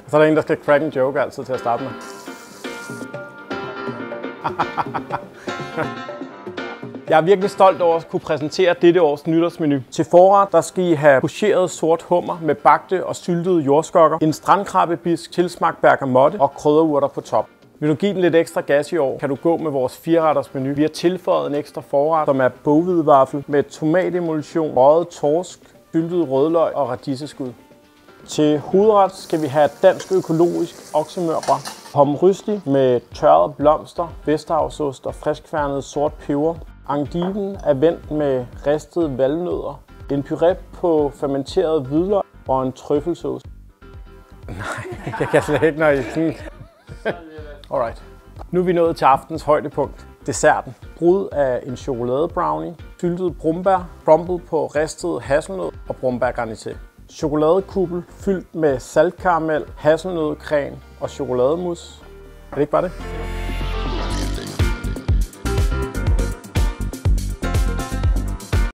Så er der en, der skal crack en joke altid til at starte med. Jeg er virkelig stolt over at kunne præsentere dette års nytårsmenu. Til forret, der skal I have pocheret sort hummer med bagte og syltede jordskokker, en strandkrabbebisk, tilsmagt bergamotte og krydderurter på top. Vil du give den lidt ekstra gas i år, kan du gå med vores 4-retters menu. Vi har tilføjet en ekstra forret, som er boghvidevaffel med tomatemulsion, røget torsk, syltet rødløg og radiseskud. Til hovedret skal vi have dansk økologisk oksemørbrad, pommes rysli med tørrede blomster, vesterhavsost og friskfærnet sort peber. Endiven er vendt med ristede valnødder, en puré på fermenteret hvidløg og en trøffelsauce. Nej, jeg kan slet ikke, når I sådan... Alright. Nu er vi nået til aftens højdepunkt. Desserten. Brud af en chokoladebrownie, syltet brumbær, crumble på ristet hasselnød og brumbærgarnité. Chokoladekuppel fyldt med saltkaramel, hasselnødcreme og chokolademus. Er det ikke bare det?